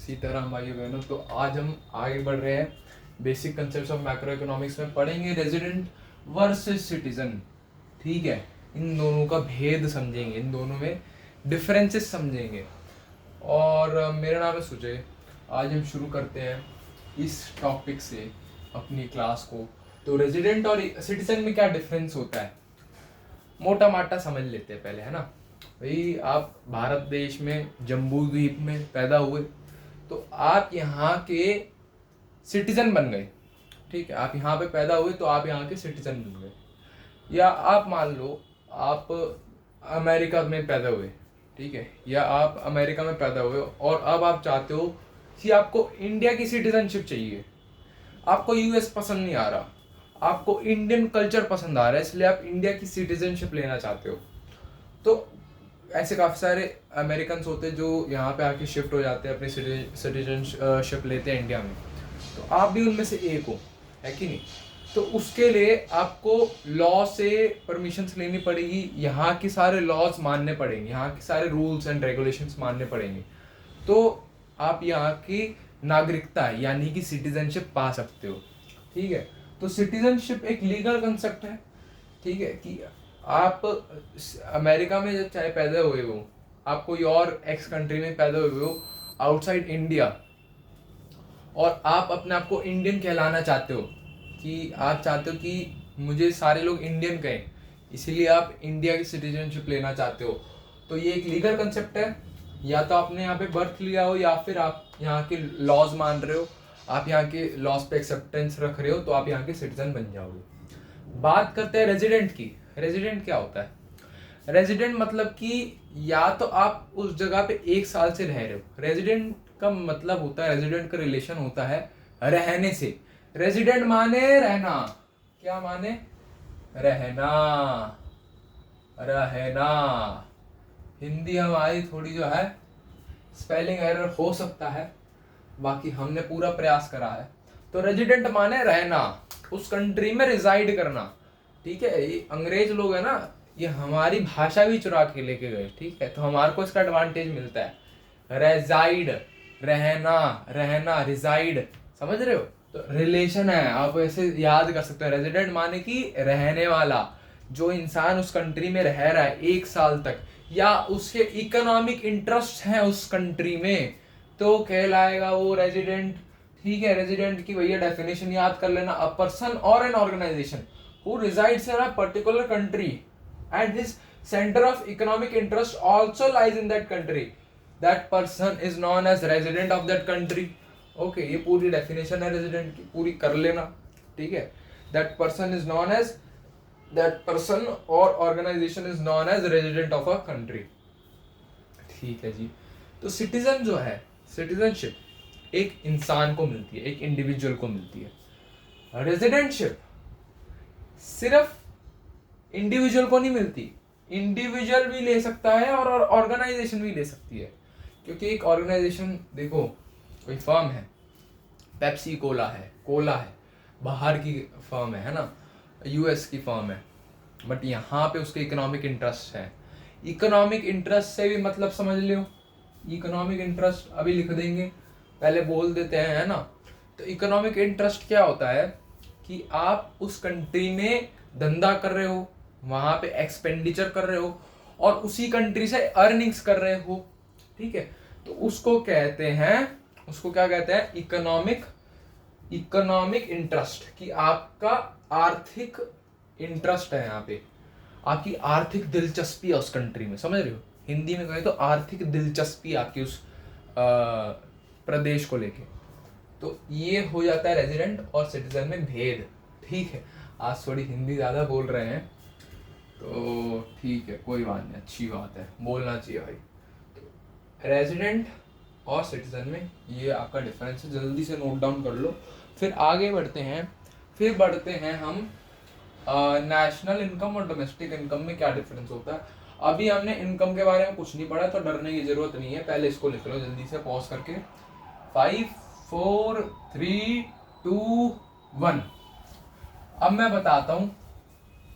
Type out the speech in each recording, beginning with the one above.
सीताराम भाइयों बहनों, तो आज हम आगे बढ़ रहे हैं। Basic concept of macro economics में पढ़ेंगे रेजिडेंट वर्सेस सिटीजन। ठीक है, इन दोनों का भेद समझेंगे, इन दोनों में डिफरेंसेस समझेंगे। और मेरा नाम है सुजय। आज हम शुरू करते हैं इस टॉपिक से अपनी क्लास को। तो रेजिडेंट और सिटीजन में क्या डिफरेंस होता है, मोटा माटा समझ लेते हैं पहले, है ना भाई। आप भारत देश में जम्बू द्वीप में पैदा हुए तो आप यहाँ के सिटीजन बन गए। ठीक है, आप यहाँ पे पैदा हुए तो आप यहाँ के सिटीजन बन गए। या आप मान लो आप अमेरिका में पैदा हुए, ठीक है, या आप अमेरिका में पैदा हुए और अब आप चाहते हो कि आपको इंडिया की सिटीजनशिप चाहिए। आपको यूएस पसंद नहीं आ रहा, आपको इंडियन कल्चर पसंद आ रहा है, इसलिए आप इंडिया की सिटीजनशिप लेना चाहते हो। तो ऐसे काफ़ी सारे अमेरिकन होते हैं जो यहाँ पे आके शिफ्ट हो जाते हैं, अपनी सिटीजनशिप लेते हैं इंडिया में। तो आप भी उनमें से एक हो, है कि नहीं। तो उसके लिए आपको लॉ से परमिशंस लेनी पड़ेगी, यहाँ के सारे लॉज मानने पड़ेंगे, यहाँ के सारे रूल्स एंड रेगुलेशंस मानने पड़ेंगे। तो आप यहाँ की नागरिकता यानी कि सिटीजनशिप पा सकते हो। ठीक है, तो सिटीजनशिप एक लीगल कंसेप्ट है। ठीक है, कि आप अमेरिका में जब चाहे पैदा हुए हो, आप कोई और एक्स कंट्री में पैदा हुए हो आउटसाइड इंडिया, और आप अपने आप को इंडियन कहलाना चाहते हो, कि आप चाहते हो कि मुझे सारे लोग इंडियन कहें, इसीलिए आप इंडिया की सिटीजनशिप लेना चाहते हो। तो ये एक लीगल कंसेप्ट है। या तो आपने यहाँ पे बर्थ लिया हो, या फिर आप यहाँ के लॉज मान रहे हो, आप यहाँ के लॉज पे एक्सेप्टेंस रख रहे हो, तो आप यहाँ के सिटीजन बन जाओगे। बात करते हैं रेजिडेंट की। रेजिडेंट क्या होता है? रेजिडेंट मतलब कि या तो आप उस जगह पे 1 साल से रह रहे हो। रेजिडेंट का मतलब होता है, रेजिडेंट का रिलेशन होता है रहने से। रेजिडेंट माने रहना। क्या माने? रहना। रहना। हिंदी हमारी थोड़ी जो है स्पेलिंग एरर हो सकता है, बाकी हमने पूरा प्रयास करा है। तो रेजिडेंट माने रहना, उस कंट्री में रिजाइड करना। ठीक है, ये अंग्रेज लोग है ना, ये हमारी भाषा भी चुरा के लेके गए। ठीक है, तो हमारे को इसका एडवांटेज मिलता है। रेजाइड, रहना, रहना, रिजाइड, समझ रहे हो। तो रिलेशन है, आप ऐसे याद कर सकते हो। रेजिडेंट माने कि रहने वाला, जो इंसान उस कंट्री में रह रहा है 1 साल तक, या उसके इकोनॉमिक इंटरेस्ट हैं उस कंट्री में, तो कहलाएगा वो रेजिडेंट। ठीक है, रेजिडेंट की भैया डेफिनेशन याद कर लेना। अ पर्सन और an organisation who resides in a particular country and his centre of economic interest also lies in that country, that person is known as resident of that country. Okay, ये पूरी definition है resident की, पूरी कर लेना। ठीक है, that person is known as, that person और organisation is known as resident of a country. ठीक है जी। तो सिटीजन जो है, सिटीजनशिप एक इंसान को मिलती है, एक इंडिविजुअल को मिलती है। रेजिडेंटशिप सिर्फ इंडिविजुअल को नहीं मिलती, इंडिविजुअल भी ले सकता है और ऑर्गेनाइजेशन भी ले सकती है। क्योंकि एक ऑर्गेनाइजेशन, देखो कोई फर्म है, पेप्सी कोला है, बाहर की फर्म है ना, यूएस की फर्म है, बट यहाँ पे उसके इकोनॉमिक इंटरेस्ट है। इकोनॉमिक इंटरेस्ट से भी मतलब समझ लो, इकोनॉमिक इंटरेस्ट अभी लिख देंगे, पहले बोल देते हैं, है ना। तो इकोनॉमिक इंटरेस्ट क्या होता है कि आप उस कंट्री में धंधा कर रहे हो, वहाँ पे एक्सपेंडिचर कर रहे हो, और उसी कंट्री से अर्निंग्स कर रहे हो। ठीक है, तो उसको कहते हैं, उसको क्या कहते हैं? Economic interest. कि आपका आर्थिक इंटरेस्ट है, यहाँ पे आपकी आर्थिक दिलचस्पी है उस कंट्री में, समझ रहे हो। हिंदी में कहें तो आर्थिक दिलचस्पी आपकी उस प्रदेश को लेके। तो ये हो जाता है रेजिडेंट और सिटीजन में भेद। ठीक है, आज थोड़ी हिंदी ज़्यादा बोल रहे हैं, तो ठीक है, कोई बात नहीं, अच्छी बात है, बोलना चाहिए भाई। तो रेजिडेंट और सिटीजन में ये आपका डिफरेंस है, जल्दी से नोट डाउन कर लो। फिर आगे बढ़ते हैं हम नेशनल इनकम और डोमेस्टिक इनकम में क्या डिफरेंस होता है। अभी हमने इनकम के बारे में कुछ नहीं पढ़ा, तो डरने की जरूरत नहीं है। पहले इसको लिख लो जल्दी से पॉज करके। 5 4 3 2 1। अब मैं बताता हूं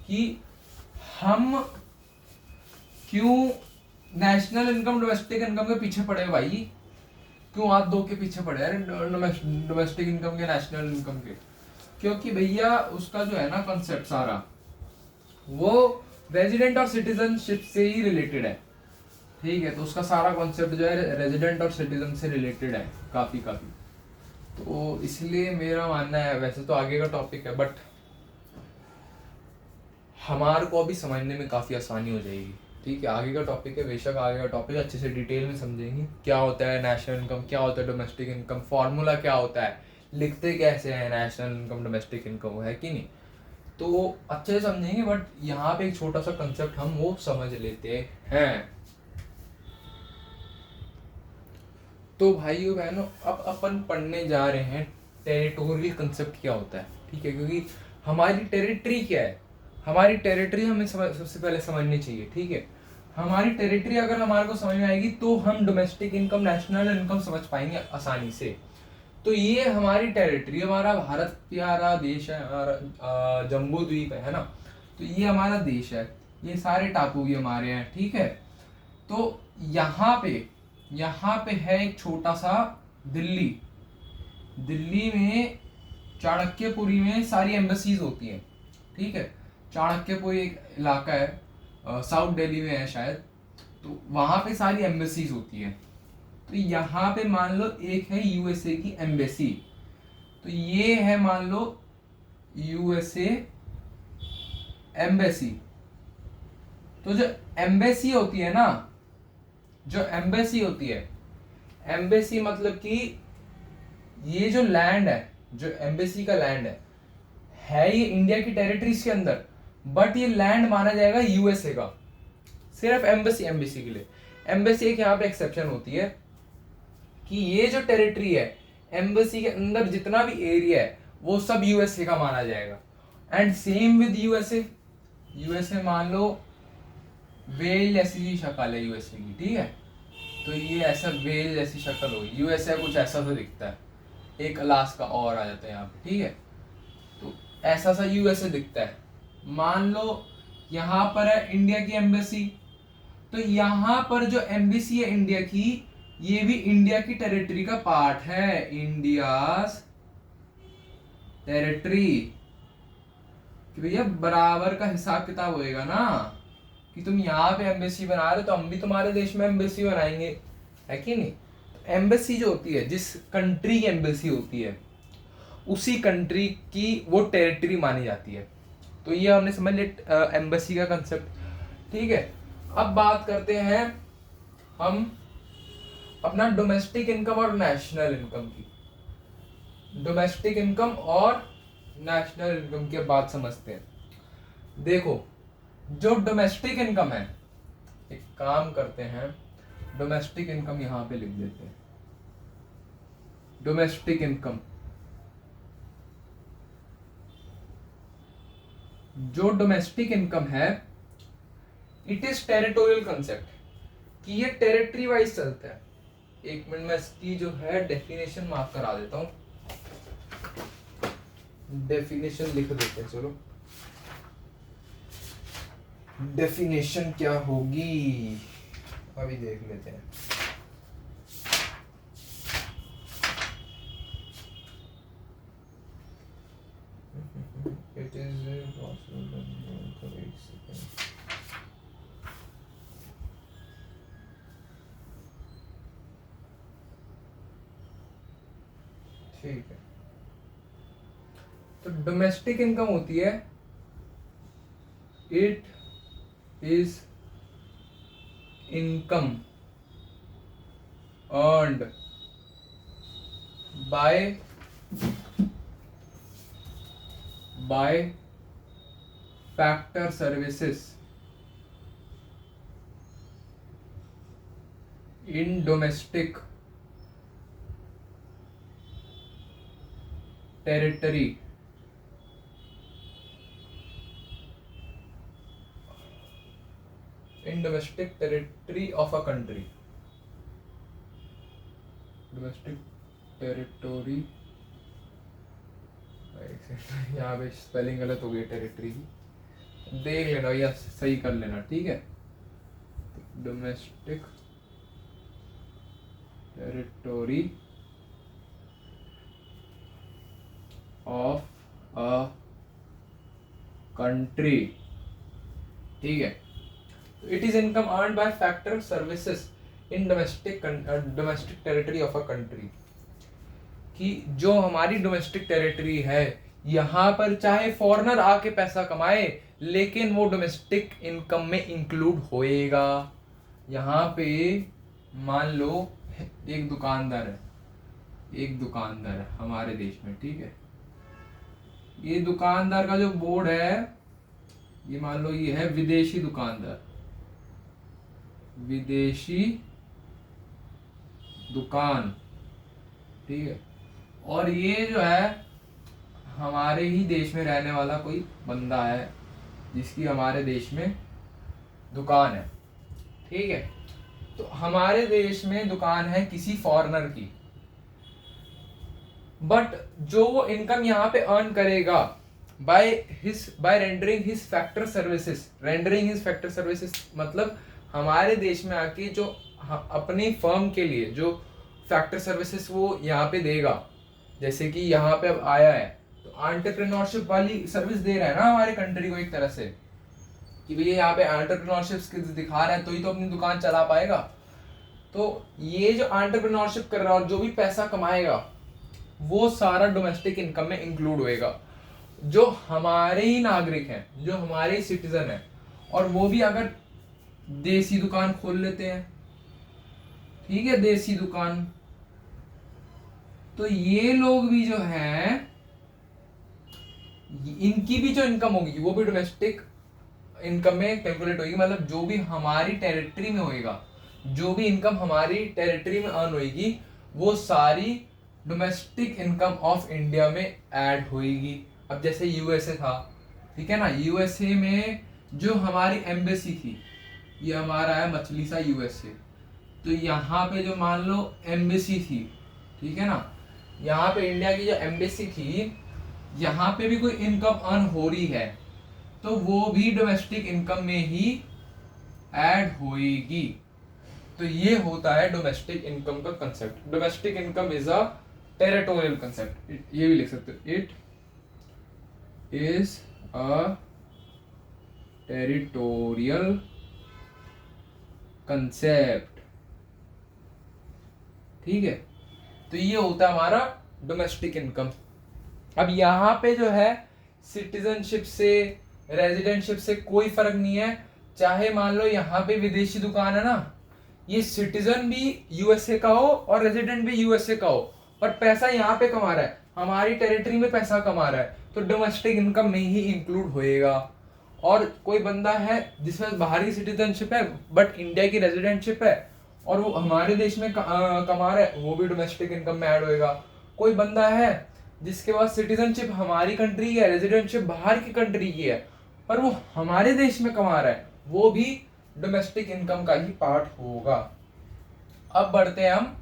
कि हम क्यों नेशनल इनकम डोमेस्टिक इनकम के पीछे पड़े भाई। क्यों हाथ धो के पीछे पड़े यार डोमेस्टिक इनकम के, नेशनल इनकम के? क्योंकि भैया उसका जो है ना कंसेप्ट सारा वो रेजिडेंट और सिटीजनशिप से ही रिलेटेड है, ठीक है? तो उसका सारा कॉन्सेप्ट जो है रेजिडेंट और सिटीजन से रिलेटेड है काफी काफी। तो इसलिए मेरा मानना है, वैसे तो आगे का टॉपिक है बट हमारे को अभी समझने में काफी आसानी हो जाएगी, ठीक है? आगे का टॉपिक है, बेशक आगे का टॉपिक अच्छे से डिटेल में समझेंगे क्या होता है नेशनल इनकम, क्या होता है डोमेस्टिक इनकम, फॉर्मूला क्या होता है, लिखते कैसे हैं नेशनल इनकम डोमेस्टिक इनकम, है कि नहीं? तो अच्छे से समझेंगे बट यहाँ पे एक छोटा सा कंसेप्ट हम वो समझ लेते हैं। तो भाइयों बहनों, अब अपन पढ़ने जा रहे हैं टेरिटोरियल कंसेप्ट क्या होता है, ठीक है? क्योंकि हमारी टेरिटरी क्या है, हमारी टेरिटरी हमें सबसे पहले समझनी चाहिए, ठीक है? हमारी टेरिटरी अगर हमारे को समझ में आएगी तो हम डोमेस्टिक इनकम, नेशनल इनकम समझ पाएंगे आसानी से। तो ये हमारी टेरिटरी, हमारा भारत प्यारा देश है, हमारा जम्बू द्वीप है ना, तो ये हमारा देश है, ये सारे टापू भी हमारे हैं, ठीक है? तो यहाँ पे है एक छोटा सा दिल्ली। दिल्ली में चाणक्यपुरी में सारी एम्बेसीज होती हैं, ठीक है? चाणक्यपुरी एक इलाका है, साउथ दिल्ली में है शायद, तो वहां पे सारी एम्बेसीज होती है। तो यहाँ पे मान लो एक है यूएसए की एम्बेसी, तो ये है मान लो यूएसए एम्बेसी। तो जो एम्बेसी होती है ना, जो एम्बेसी होती है, एम्बेसी मतलब कि ये जो लैंड है, जो एम्बेसी का लैंड है ये इंडिया की टेरिटरीज के अंदर, बट ये लैंड माना जाएगा यूएसए का, सिर्फ एम्बेसी के लिए। एम्बेसी एक यहाँ पे एक्सेप्शन होती है कि ये जो टेरिटरी है, एम्बेसी के अंदर जितना भी एरिया है वो सब यूएसए का माना जाएगा। And same with USA, USA मान लो वेल जैसी शक्ल है यूएसए की, ठीक है? तो ये ऐसा वेल जैसी शक्ल होगी, यूएसए कुछ ऐसा सा दिखता है, एक अलास्का और आ जाता है यहाँ पे, ठीक है? तो ऐसा सा यूएसए दिखता है। मान लो यहाँ पर है इंडिया की एम्बेसी, तो यहाँ पर जो एम्बेसी है इंडिया की, ये भी इंडिया की टेरिटरी का पार्ट है, इंडियाज टेरिटरी। कि भैया बराबर का हिसाब किताब होएगा ना, कि तुम यहाँ पे एम्बेसी बना रहे हो तो हम भी तुम्हारे देश में एम्बेसी बनाएंगे, है कि नहीं? तो एम्बेसी जो होती है, जिस कंट्री की एम्बेसी होती है उसी कंट्री की वो टेरिटरी मानी जाती है। तो ये हमने समझ लिया एम्बेसी का कंसेप्ट, ठीक है? अब बात करते हैं हम अपना डोमेस्टिक इनकम और नेशनल इनकम की। डोमेस्टिक इनकम और नेशनल इनकम की बात समझते हैं। देखो, जो डोमेस्टिक इनकम है, एक काम करते हैं, डोमेस्टिक इनकम यहां पे लिख देते हैं। डोमेस्टिक इनकम, जो डोमेस्टिक इनकम है, इट इज टेरिटोरियल कंसेप्ट, कि ये टेरिटरी वाइज चलता है। एक मिनट में इसकी जो है डेफिनेशन मार्क करा देता हूं, डेफिनेशन लिख देते हैं। चलो, डेफिनेशन क्या होगी अभी देख लेते हैं। इट इज ठीक है। तो डोमेस्टिक इनकम होती है, it is income earned by factor services in domestic territory in domestic territory of a country, domestic territory, यहाँ पे स्पेलिंग गलत हो गई टेरिटरी की, देख लेना या सही कर लेना, ठीक है? Domestic territory of a country, ठीक है। It is income earned by factor services in domestic territory of a country, कि जो हमारी डोमेस्टिक टेरिटरी है यहाँ पर चाहे फॉरेनर आके पैसा कमाए लेकिन वो डोमेस्टिक इनकम में इंक्लूड होएगा। यहाँ पे मान लो एक दुकानदार है हमारे देश में, ठीक है। ये दुकानदार का जो बोर्ड है, ये मान लो ये है विदेशी दुकानदार, विदेशी दुकान, ठीक है। और ये जो है हमारे ही देश में रहने वाला कोई बंदा है जिसकी हमारे देश में दुकान है, ठीक है। तो हमारे देश में दुकान है किसी फॉरेनर की, बट जो वो इनकम यहाँ पे अर्न करेगा by rendering his factor services, मतलब हमारे देश में आके जो अपनी फर्म के लिए जो फैक्टर सर्विसेज वो यहाँ पे देगा, जैसे कि यहाँ पे अब आया है तो एंटरप्रेन्योरशिप वाली सर्विस दे रहा है ना हमारे कंट्री को, एक तरह से कि भैया यहाँ पे एंटरप्रेन्योरशिप स्किल्स दिखा रहा है तो ही तो अपनी दुकान चला पाएगा। तो ये जो एंटरप्रेन्योरशिप कर रहा है और जो भी पैसा कमाएगा वो सारा डोमेस्टिक इनकम में इंक्लूड होएगा। जो हमारे ही नागरिक हैं, जो हमारे ही सिटीजन हैं, और वो भी अगर देसी दुकान खोल लेते हैं, ठीक है, देसी दुकान, तो ये लोग भी जो हैं इनकी भी जो इनकम होगी वो भी डोमेस्टिक इनकम में कैलकुलेट होगी। मतलब जो भी हमारी टेरिटरी में होएगा, जो भी इनकम हमारी टेरिटरी में अर्न होगी वो सारी डोमेस्टिक इनकम ऑफ इंडिया में ऐड होएगी। अब जैसे यूएसए था, ठीक है ना, यूएसए में जो हमारी एम्बेसी थी, ये हमारा है मछली सा यूएसए, तो यहाँ पे जो मान लो एम्बेसी थी, ठीक है ना, यहाँ पे इंडिया की जो एम्बेसी थी, यहाँ पे भी कोई इनकम अर्न हो रही है तो वो भी डोमेस्टिक इनकम में ही ऐड होएगी। तो ये होता है डोमेस्टिक इनकम का concept. Domestic income is a territorial concept, ये भी लिख सकते हो, it is a territorial concept, ठीक है। तो ये होता है हमारा डोमेस्टिक इनकम। अब यहाँ पे जो है सिटीजनशिप से, रेजिडेंटशिप से कोई फर्क नहीं है। चाहे मान लो यहाँ पे विदेशी दुकान है ना, ये सिटीजन भी यूएसए का हो और रेजिडेंट भी यूएसए का हो, और पैसा यहाँ पे कमा रहा है, हमारी टेरिटरी में पैसा कमा रहा है, तो डोमेस्टिक इनकम में ही इंक्लूड होएगा। और कोई बंदा है जिसमें बाहरी सिटीजनशिप है बट इंडिया की रेजिडेंटशिप है और वो हमारे देश में कमा रहा है, वो भी डोमेस्टिक इनकम में ऐड होएगा। कोई बंदा है जिसके पास सिटीजनशिप हमारी कंट्री की है, रेजिडेंटशिप बाहर की कंट्री की है, पर वो हमारे देश में कमा रहा है, वो भी डोमेस्टिक इनकम का ही पार्ट होगा। अब बढ़ते हैं हम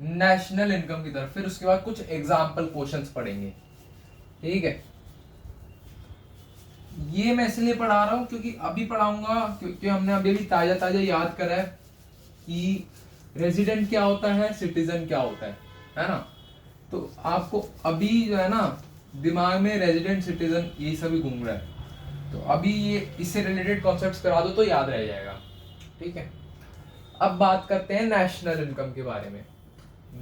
नेशनल इनकम की तरफ, फिर उसके बाद कुछ एग्जाम्पल क्वेश्चंस पढ़ेंगे, ठीक है। ये मैं इसलिए पढ़ा रहा हूं क्योंकि अभी पढ़ाऊंगा, क्योंकि हमने अभी ताजा याद करा है कि रेजिडेंट क्या होता है, सिटीजन क्या होता है ना। तो आपको अभी जो है ना दिमाग में रेजिडेंट, सिटीजन ये सभी घूम रहा है, तो अभी ये इससे रिलेटेड कॉन्सेप्ट्स करा दो तो याद रह जाएगा, ठीक है। अब बात करते हैं नेशनल इनकम के बारे में।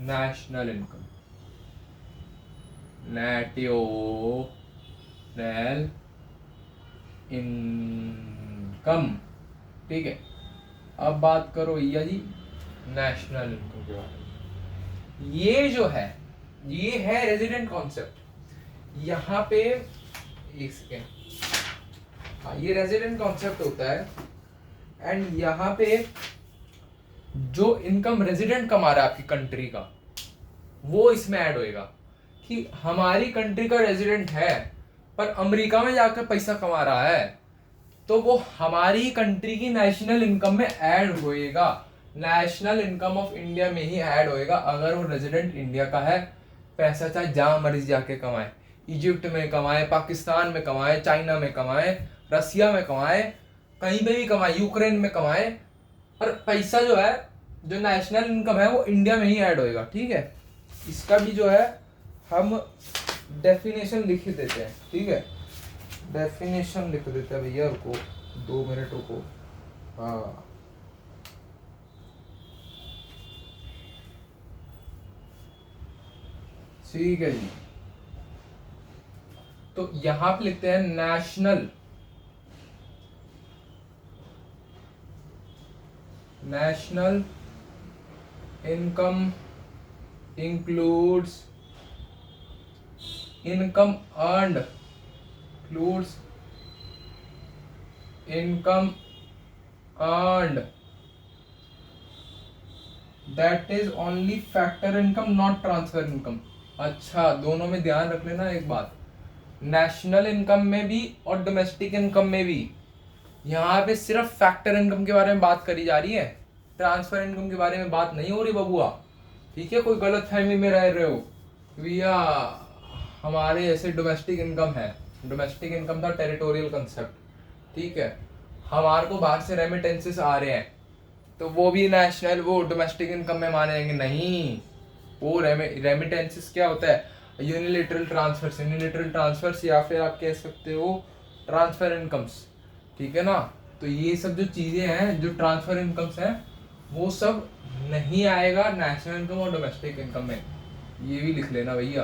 नेशनल इनकम, नेशनल इनकम, ठीक है। अब बात करो भैया जी नेशनल इनकम के बारे में। ये जो है ये है रेजिडेंट कॉन्सेप्ट। यहाँ पे एक सेकेंड, हाँ, ये रेजिडेंट कॉन्सेप्ट होता है एंड यहाँ पे जो इनकम रेजिडेंट कमा रहा है आपकी कंट्री का, वो इसमें ऐड होएगा कि हमारी कंट्री का रेजिडेंट है पर अमेरिका में जाकर पैसा कमा रहा है, तो वो हमारी कंट्री की नेशनल इनकम में ऐड होएगा। नेशनल इनकम ऑफ इंडिया में ही ऐड होएगा अगर वो रेजिडेंट इंडिया का है। पैसा चाहे जहां मर्जी जाके कमाए, इजिप्ट में कमाए, पाकिस्तान में कमाए, चाइना में कमाए, रसिया में कमाए, कहीं पे भी कमाए, यूक्रेन में कमाए, पर पैसा जो है जो नेशनल इनकम है वो इंडिया में ही ऐड होएगा, ठीक है। इसका भी जो है हम डेफिनेशन लिख देते हैं, ठीक है, डेफिनेशन लिख देते हैं भैया, रुको 2 मिनट रुको। हाँ ठीक है जी, तो यहां पे लिखते हैं national income includes income earned, includes income earned, that is only factor income not transfer income। अच्छा, दोनों में ध्यान रख लेना एक बात, नेशनल इनकम में भी और डोमेस्टिक इनकम में भी यहाँ पे सिर्फ फैक्टर इनकम के बारे में बात करी जा रही है, ट्रांसफर इनकम के बारे में बात नहीं हो रही बबुआ, ठीक है। कोई गलत फहमी में रह रहे हो भैया, हमारे ऐसे डोमेस्टिक इनकम है, डोमेस्टिक इनकम था टेरिटोरियल कंसेप्ट, ठीक है। हमारे को बाहर से रेमिटेंसेस आ रहे हैं तो वो भी नेशनल, वो डोमेस्टिक इनकम में माने जाएंगे, नहीं। वो रेमिटेंसेस क्या होता है, यूनिलेटरल ट्रांसफर्स, यूनिलेटरल ट्रांसफर्स, या फिर आप कह सकते हो ट्रांसफर इनकम्स, ठीक है ना। तो ये सब जो चीजें हैं, जो ट्रांसफर इनकम्स हैं, वो सब नहीं आएगा नेशनल इनकम और डोमेस्टिक इनकम में, ये भी लिख लेना भैया,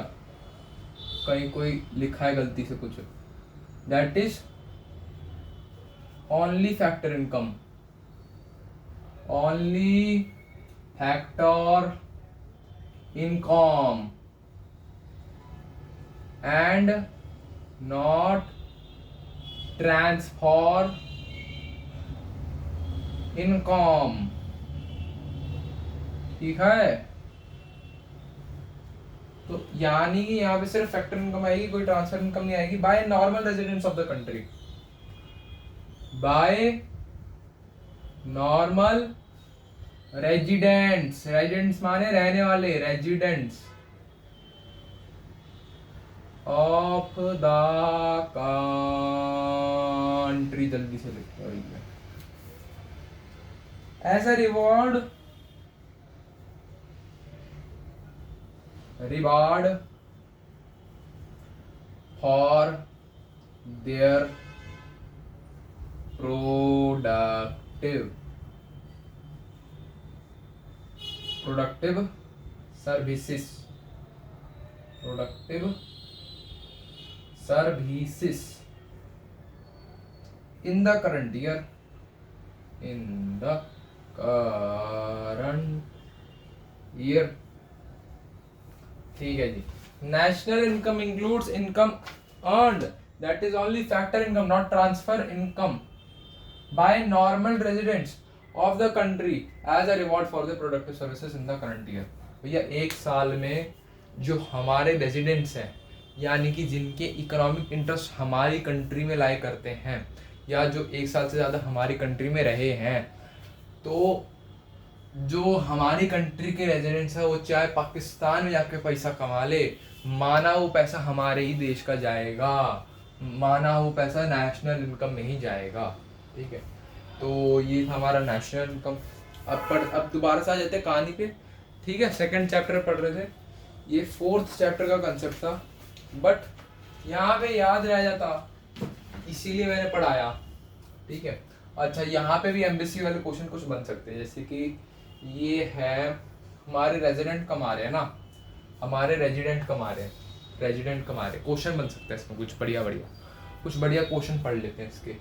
कहीं कोई लिखा है गलती से कुछ। That is only factor income, only factor income and not transfer income, ठीक है। तो यानी कि यहाँ पे सिर्फ फैक्टर इनकम आएगी, कोई ट्रांसफर इनकम नहीं आएगी। Bye normal residents of the country, bye normal residents, residents माने रहने वाले, रेजिडेंट्स ऑफ द कंट्री, जल्दी से लिखते हैं, as a reward for their productive services, in the current year, ठीक है जी। National income includes income earned, that is only factor income not transfer income, by normal residents of the country as a reward for the productive services in the current year. भैया एक साल में जो हमारे residents हैं, यानी कि जिनके इकोनॉमिक इंटरेस्ट हमारी कंट्री में लाई करते हैं, या जो एक साल से ज़्यादा हमारी कंट्री में रहे हैं, तो जो हमारी कंट्री के रेजिडेंट्स है, वो चाहे पाकिस्तान में जाके पैसा कमा ले, माना वो पैसा हमारे ही देश का जाएगा, माना वो पैसा नेशनल इनकम में ही जाएगा, ठीक है। तो ये था हमारा नेशनल इनकम। अब दोबारा से आ जाते हैं कहानी पे, ठीक है। सेकंड चैप्टर पढ़ रहे थे, ये फोर्थ चैप्टर का कंसेप्ट था, बट यहाँ पे याद रह जाता इसीलिए मैंने पढ़ाया, ठीक है। अच्छा, यहाँ पे भी एमबीसी वाले क्वेश्चन कुछ बन सकते हैं, जैसे कि ये है हमारे रेजिडेंट कमा रहे हैं ना, हमारे रेजिडेंट कमा रहे हैं, क्वेश्चन बन सकता है इसमें कुछ बढ़िया क्वेश्चन पढ़ लेते हैं इसके।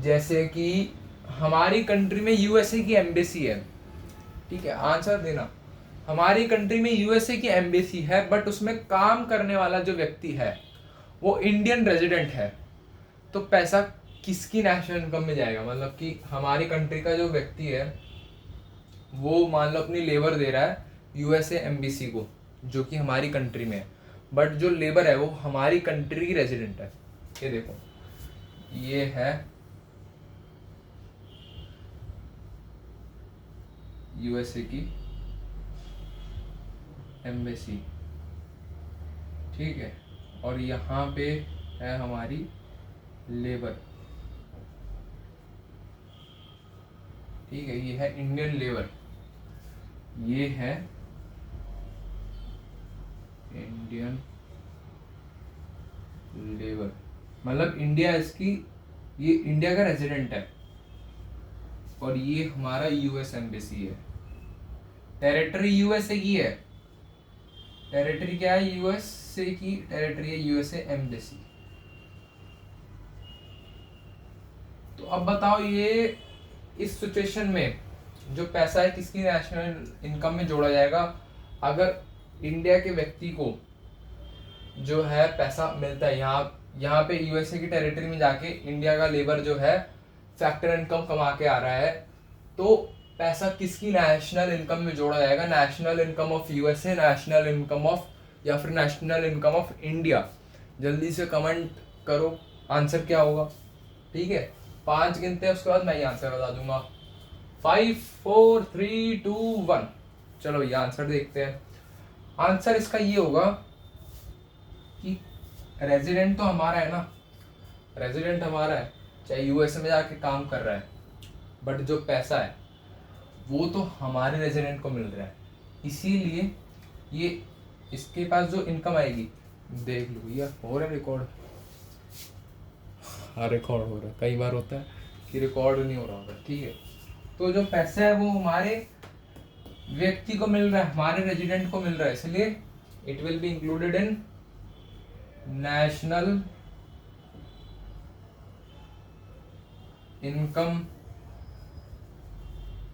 जैसे कि हमारी कंट्री में यूएसए की एम्बेसी है, ठीक है, आंसर देना। हमारी कंट्री में यूएसए की एम्बेसी है, बट उसमें काम करने वाला जो व्यक्ति है वो इंडियन रेजिडेंट है, तो पैसा किसकी नेशनल इनकम में जाएगा? मतलब कि हमारी कंट्री का जो व्यक्ति है वो मान लो अपनी लेबर दे रहा है यूएसए एम्बेसी को, जो कि हमारी कंट्री में है, बट जो लेबर है वो हमारी कंट्री की रेजिडेंट है। ये देखो, ये है यूएसए की एम्बेसी, ठीक है, और यहाँ पे है हमारी लेबर, ठीक है, ये है इंडियन लेबर। ये है इंडियन लेबर, मतलब इंडिया इसकी, ये इंडिया का रेजिडेंट है और ये हमारा यूएस एम्बेसी है। टेरिटरी यूएसए की है, टेरिटरी क्या है, यूएसए की टेरिटरी है, यूएसए एम्बेसी। तो अब बताओ ये इस सिचुएशन में जो पैसा है किसकी नेशनल इनकम में जोड़ा जाएगा? अगर इंडिया के व्यक्ति को जो है पैसा मिलता है यहाँ पे यूएसए की टेरिटरी में जाके इंडिया का लेबर जो है फैक्टर इनकम कमा के आ रहा है, तो पैसा किसकी नेशनल इनकम में जोड़ा जाएगा? National income of USA, national income of, या फिर नेशनल इनकम ऑफ इंडिया? जल्दी से कमेंट करो आंसर क्या होगा। ठीक है, 5 गिनते हैं उसके बाद मैं ये आंसर बता दूंगा। 5 4 3 2 1। चलो ये आंसर देखते हैं। आंसर इसका ये होगा कि रेजिडेंट तो हमारा है ना, रेजिडेंट हमारा है चाहे यूएसए में जाके काम कर रहा है, बट जो पैसा है वो तो हमारे रेजिडेंट को मिल रहा है, इसीलिए ये इसके पास जो इनकम आएगी, देख लो ये हो रहा है रिकॉर्ड, हाँ रिकॉर्ड हो रहा है, कई बार होता है कि रिकॉर्ड नहीं हो रहा होता। ठीक है, तो जो पैसा है वो हमारे व्यक्ति को मिल रहा है, हमारे रेजिडेंट को मिल रहा है, इसलिए it will be included in national income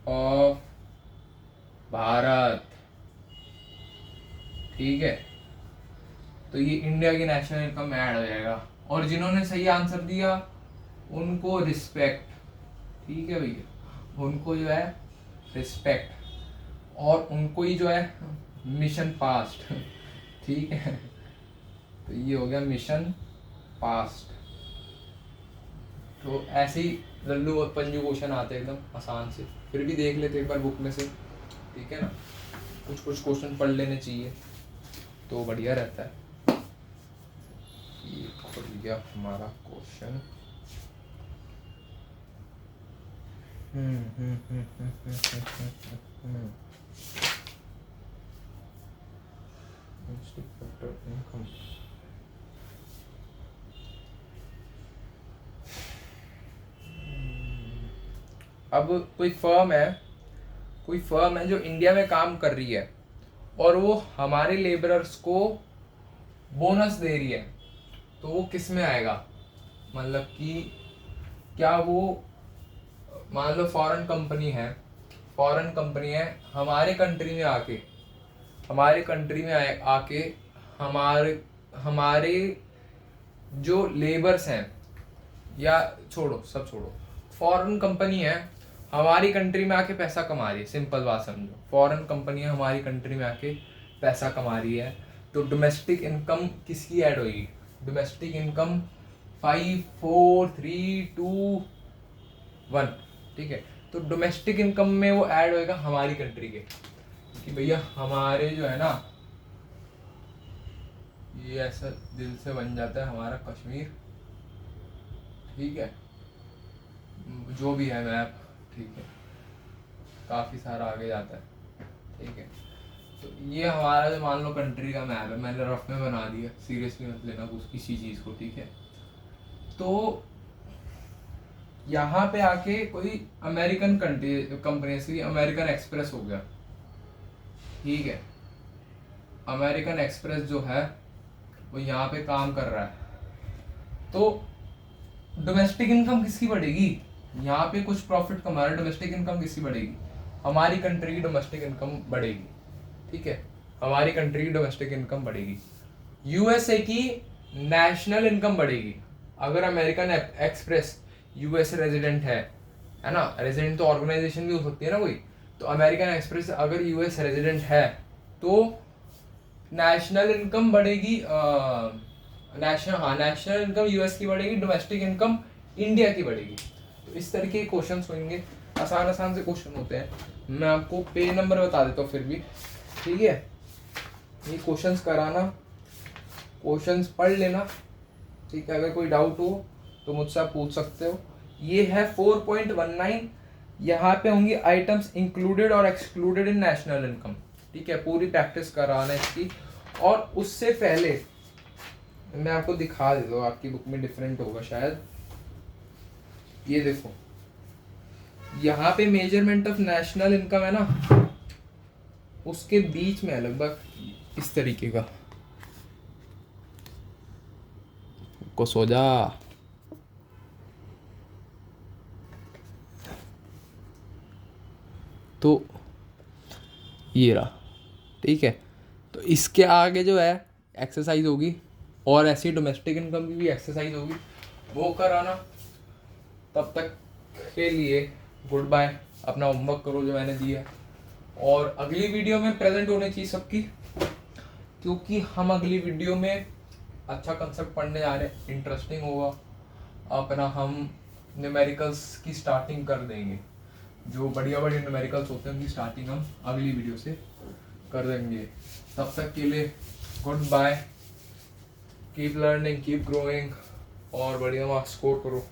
of Bharat. ठीक है, तो ये इंडिया की नेशनल इनकम में ऐड हो जाएगा। और जिन्होंने सही आंसर दिया उनको रिस्पेक्ट। ठीक है भैया, उनको जो है रिस्पेक्ट, और उनको ही जो है मिशन पास्ट। ठीक है, तो ये हो गया मिशन पास्ट। तो ऐसे ही लल्लू और पंजू क्वेश्चन आते हैं एकदम आसान से, फिर भी देख लेते एक बार बुक में से। ठीक है ना, कुछ क्वेश्चन पढ़ लेने चाहिए तो बढ़िया रहता है। ये खुल गया हमारा क्वेश्चन। अब कोई फर्म है जो इंडिया में काम कर रही है और वो हमारे लेबरर्स को बोनस दे रही है, तो वो किस में आएगा? मतलब कि क्या वो, मान लो फॉरेन कंपनी है हमारे कंट्री में आके हमारे जो लेबर्स हैं, या सब छोड़ो, फॉरेन कंपनी है हमारी कंट्री में आके पैसा कमा रही है, सिंपल बात समझो, फॉरेन कंपनी है हमारी कंट्री में आके पैसा कमा रही है, तो डोमेस्टिक इनकम किसकी ऐड होगी? Domestic income 5 4 3 2 1। ठीक है, तो डोमेस्टिक इनकम में वो ऐड होएगा हमारी कंट्री के, कि भैया हमारे जो है ना, ये ऐसा दिल से बन जाता है हमारा कश्मीर। ठीक है, जो भी है मैप, ठीक है, काफ़ी सारा आगे जाता है। ठीक है, तो ये हमारा जो मान लो कंट्री का मैप है, मैंने रफ में बना दिया, सीरियसली मत लेना कुछ किसी चीज़ को। ठीक है, तो यहाँ पे आके कोई अमेरिकन कंपनी से, अमेरिकन एक्सप्रेस हो गया। ठीक है, अमेरिकन एक्सप्रेस जो है वो यहाँ पे काम कर रहा है, तो डोमेस्टिक इनकम किसकी बढ़ेगी? यहाँ पे कुछ प्रॉफिट कमा रहा है, डोमेस्टिक इनकम किसकी बढ़ेगी? हमारी कंट्री की डोमेस्टिक इनकम बढ़ेगी। ठीक है, हमारी कंट्री की डोमेस्टिक इनकम बढ़ेगी, यूएसए की नेशनल इनकम बढ़ेगी। अगर अमेरिकन एक्सप्रेस यूएस रेजिडेंट है ना, रेजिडेंट तो ऑर्गेनाइजेशन भी हो सकती है ना कोई, तो अमेरिकन एक्सप्रेस अगर यूएस रेजिडेंट है तो नेशनल इनकम बढ़ेगी, नेशनल इनकम यूएस की बढ़ेगी, डोमेस्टिक इनकम इंडिया की बढ़ेगी। तो इस तरीके के क्वेश्चंस होंगे, आसान से क्वेश्चन होते हैं। मैं आपको पेज नंबर बता देता हूँ फिर भी। ठीक है, ये क्वेश्चंस कराना, क्वेश्चंस पढ़ लेना। ठीक है, अगर कोई डाउट हो तो मुझसे आप पूछ सकते हो। ये है 4.19 यहाँ पे होंगी आइटम्स इंक्लूडेड और एक्सक्लूडेड इन नेशनल इनकम, ठीक है, पूरी प्रैक्टिस कराना है इसकी। और उससे पहले मैं आपको दिखा देता हूँ, आपकी बुक में डिफरेंट होगा शायद, ये देखो यहाँ पे मेजरमेंट ऑफ नेशनल इनकम है ना, उसके बीच में है लगभग इस तरीके का, को सो जा, तो ये रहा, ठीक है। तो इसके आगे जो है एक्सरसाइज होगी, और ऐसी डोमेस्टिक इनकम की भी एक्सरसाइज होगी, वो कराना। तब तक के लिए गुड बाय, अपना होमवर्क करो जो मैंने दिया है, और अगली वीडियो में प्रेजेंट होनी चाहिए सबकी, क्योंकि हम अगली वीडियो में अच्छा कंसेप्ट पढ़ने जा रहे हैं, इंटरेस्टिंग होगा अपना। हम न्यूमेरिकल्स की स्टार्टिंग कर देंगे, जो बढ़िया बढ़िया न्यूमेरिकल्स होते हैं उनकी स्टार्टिंग हम अगली वीडियो से कर देंगे। तब तक के लिए goodbye, keep learning, keep growing, और बढ़िया मार्क्स स्कोर करो।